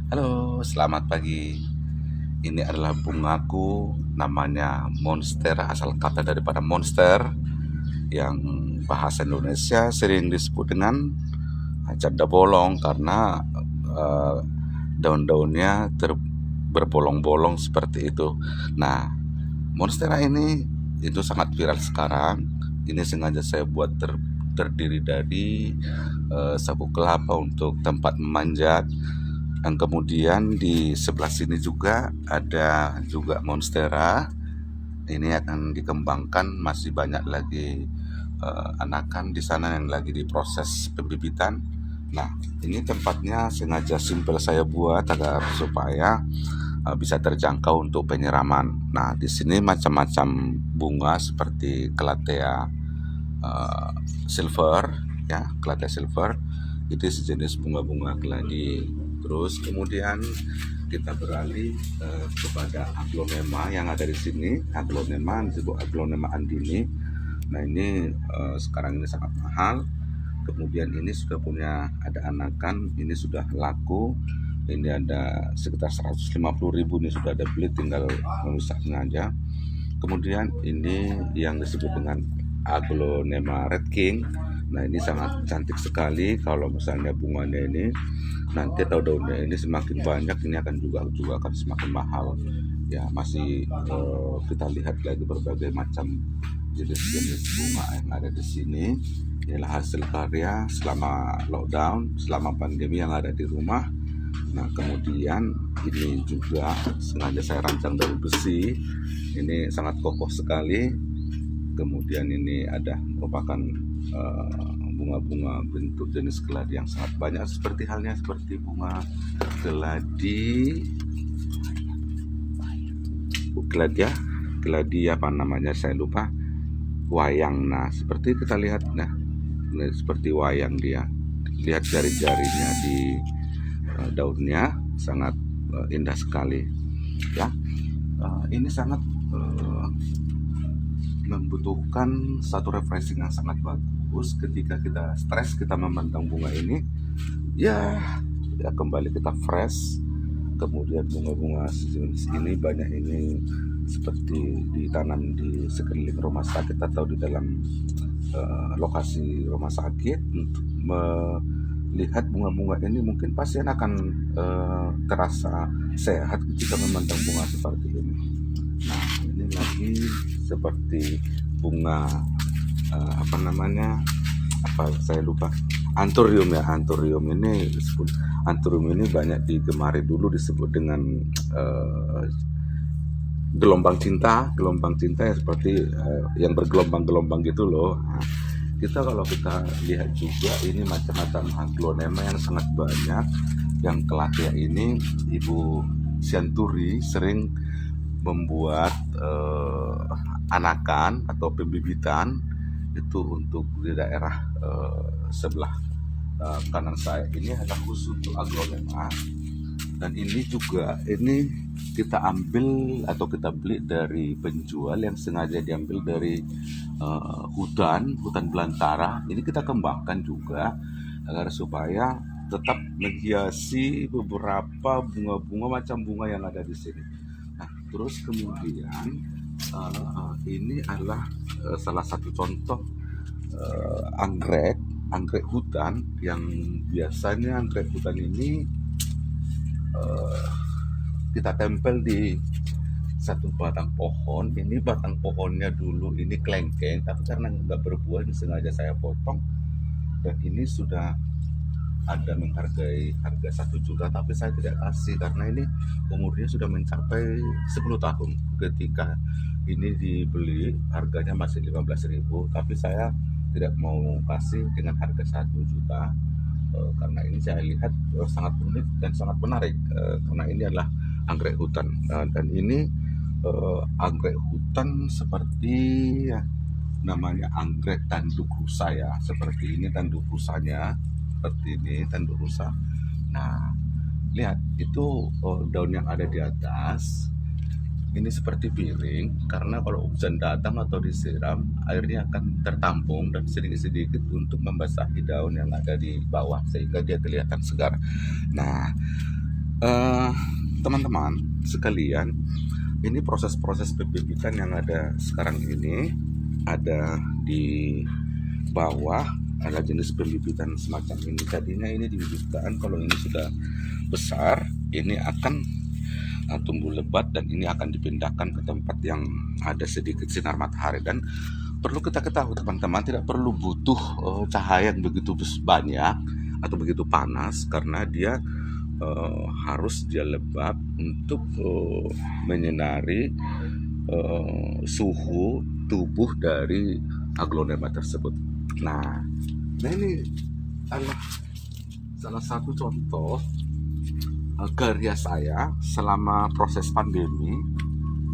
Halo, selamat pagi. Ini adalah bungaku, namanya monster, asal kata daripada monster, yang bahasa Indonesia sering disebut dengan janda bolong karena eh, daun-daunnya berbolong-bolong seperti itu. Nah, monstera ini itu sangat viral sekarang. Ini sengaja saya buat terdiri dari sabuk kelapa untuk tempat memanjat. Dan kemudian di sebelah sini juga ada juga monstera. Ini akan dikembangkan, masih banyak lagi anakan di sana yang lagi diproses pembibitan. Nah, ini tempatnya sengaja simpel saya buat agar supaya bisa terjangkau untuk penyiraman. Nah, di sini macam-macam bunga seperti Calathea uh, silver, ya, Calathea silver. Itu sejenis bunga-bunga gladi. Terus kemudian kita beralih kepada aglonema yang ada di sini. Aglonema disebut aglonema andini. Nah, ini sekarang ini sangat mahal. Kemudian ini sudah punya ada anakan, ini sudah laku. Ini ada sekitar 150.000 nih, sudah ada beli, tinggal memisahnya aja. Kemudian ini yang disebut dengan aglonema red king. Nah, ini sangat cantik sekali. Kalau misalnya bunganya ini nanti atau daunnya ini semakin banyak, ini akan juga akan semakin mahal. Ya, masih kita lihat lagi berbagai macam jenis-jenis bunga yang ada di sini. Inilah hasil karya selama lockdown, selama pandemi yang ada di rumah. Nah, kemudian ini juga sengaja saya rancang dari besi. Ini sangat kokoh sekali. Kemudian ini ada merupakan bunga-bunga bentuk jenis geladi yang sangat banyak, seperti halnya seperti bunga geladi ya, geladi apa namanya saya lupa, wayang. Nah, seperti kita lihat, nah ini seperti wayang dia. Lihat jari-jarinya di daunnya sangat indah sekali, ya. Ini sangat membutuhkan satu refreshing yang sangat bagus ketika kita stres, kita memandang bunga ini, ya, ya kembali kita fresh. Kemudian bunga-bunga sejenis ini banyak ini seperti ditanam di sekeliling rumah sakit atau di dalam lokasi rumah sakit. Untuk melihat bunga-bunga ini, mungkin pasien akan terasa sehat ketika memandang bunga seperti ini. Nah, ini lagi seperti bunga apa namanya, apa saya lupa, anthurium ya. Anthurium ini banyak digemari, dulu disebut dengan gelombang cinta ya, seperti yang bergelombang-gelombang gitu loh. Nah, kalau kita lihat juga ini macam-macam aglonema yang sangat banyak. Yang Calathea ini Ibu Sianturi sering membuat anakan atau pembibitan itu untuk di daerah sebelah kanan saya ini adalah khusus untuk aglonema. Dan ini juga kita ambil atau kita beli dari penjual yang sengaja diambil dari hutan belantara. Ini kita kembangkan juga agar supaya tetap menghiasi beberapa bunga-bunga, macam bunga yang ada di sini. Nah, terus kemudian ini adalah salah satu contoh anggrek hutan. Yang biasanya anggrek hutan ini kita tempel di satu batang pohon. Ini batang pohonnya dulu ini kelengkeng, tapi karena nggak berbuah ini sengaja saya potong. Dan ini sudah ada menghargai harga 1 juta, tapi saya tidak kasih karena ini umurnya sudah mencapai 10 tahun. Ketika ini dibeli harganya masih 15.000, tapi saya tidak mau kasih dengan harga 1 juta karena ini saya lihat sangat unik dan sangat menarik, karena ini adalah anggrek hutan. Dan ini anggrek hutan seperti ya, namanya anggrek tanduk rusa ya, seperti ini tanduk rusanya, seperti ini tanduk rusa. Nah, lihat itu daun yang ada di atas ini seperti piring, karena kalau hujan datang atau disiram, airnya akan tertampung dan sedikit-sedikit untuk membasahi daun yang ada di bawah sehingga dia kelihatan segar. Nah, Eh, Teman-teman sekalian, ini proses-proses pembibitan yang ada sekarang ini ada di bawah, ada jenis pembibitan semacam ini. Tadinya ini dibibitkan kalau ini sudah besar, ini akan tumbuh lebat dan ini akan dipindahkan ke tempat yang ada sedikit sinar matahari. Dan perlu kita ketahui teman-teman, tidak perlu butuh cahaya yang begitu banyak atau begitu panas, karena dia harus dia lembab untuk menyinari suhu tubuh dari aglonema tersebut. Nah ini adalah salah satu contoh karya saya selama proses pandemi.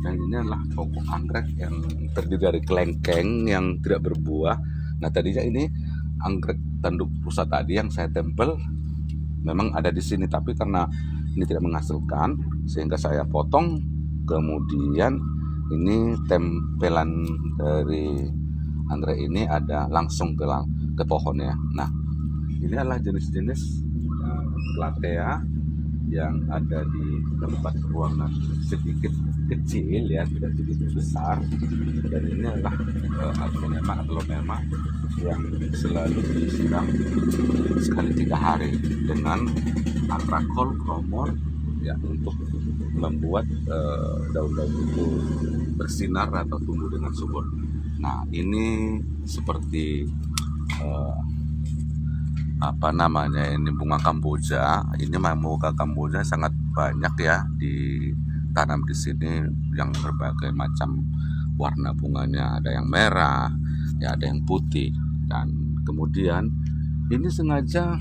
Dan ini adalah pokok anggrek yang terdiri dari kelengkeng yang tidak berbuah. Nah tadinya ini anggrek tanduk rusa tadi yang saya tempel memang ada di sini, tapi karena ini tidak menghasilkan sehingga saya potong, kemudian ini tempelan dari anggrek ini ada langsung ke pohonnya. Nah ini adalah jenis-jenis platea yang ada di tempat ruangan sedikit kecil ya, tidak sedikit besar. Dan ini adalah aglonema yang selalu disiram sekali 3 hari dengan Atrakol Kromor ya, untuk membuat daun-daun itu bersinar atau tumbuh dengan subur. Nah ini seperti ini bunga kamboja. Ini bunga kamboja sangat banyak ya ditanam di sini, yang berbagai macam warna bunganya, ada yang merah ya, ada yang putih. Dan kemudian ini sengaja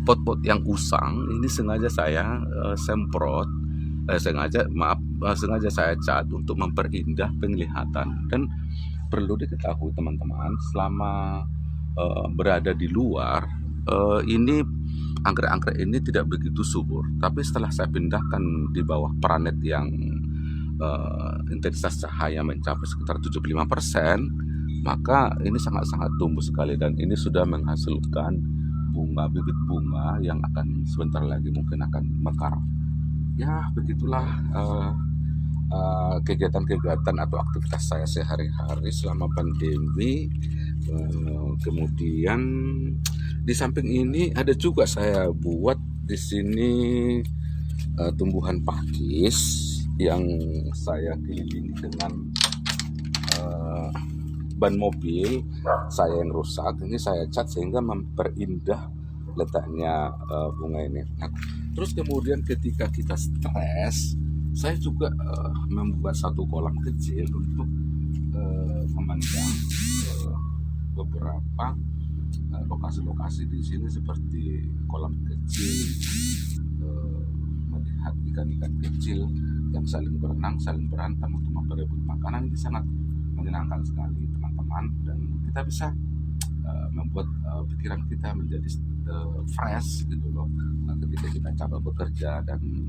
pot-pot yang usang ini sengaja saya semprot, sengaja saya cat untuk memperindah penglihatan. Dan perlu diketahui teman-teman, selama berada di luar, ini anggrek-anggrek ini tidak begitu subur. Tapi setelah saya pindahkan di bawah planet yang intensitas cahaya mencapai sekitar 75%, maka ini sangat-sangat tumbuh sekali. Dan ini sudah menghasilkan bibit bunga yang akan sebentar lagi mungkin akan mekar. Ya begitulah kegiatan-kegiatan atau aktivitas saya sehari-hari selama pandemi. Kemudian di samping ini ada juga saya buat di sini tumbuhan pakis yang saya kelilingi dengan ban mobil saya yang rusak. Ini saya cat sehingga memperindah letaknya bunga ini. Nah, terus kemudian ketika kita stres, saya juga membuat satu kolam kecil untuk memandang beberapa lokasi-lokasi di sini, seperti kolam kecil, melihat ikan-ikan kecil yang saling berenang, saling berantem untuk memperebut makanan. Ini sangat menyenangkan sekali teman-teman, dan kita bisa membuat pikiran kita menjadi fresh gitu loh ketika kita coba bekerja. Dan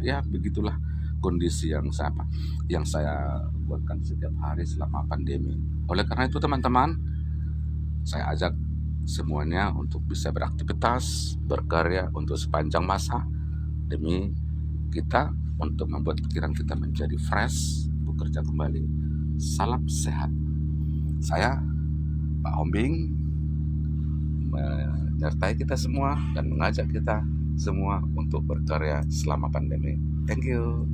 ya begitulah kondisi yang saya buatkan setiap hari selama pandemi. Oleh karena itu teman-teman, saya ajak semuanya untuk bisa beraktivitas, berkarya untuk sepanjang masa demi kita, untuk membuat pikiran kita menjadi fresh, bekerja kembali. Salam sehat. Saya Pak Hombing menyertai kita semua dan mengajak kita semua untuk berkarya selama pandemi. Thank you.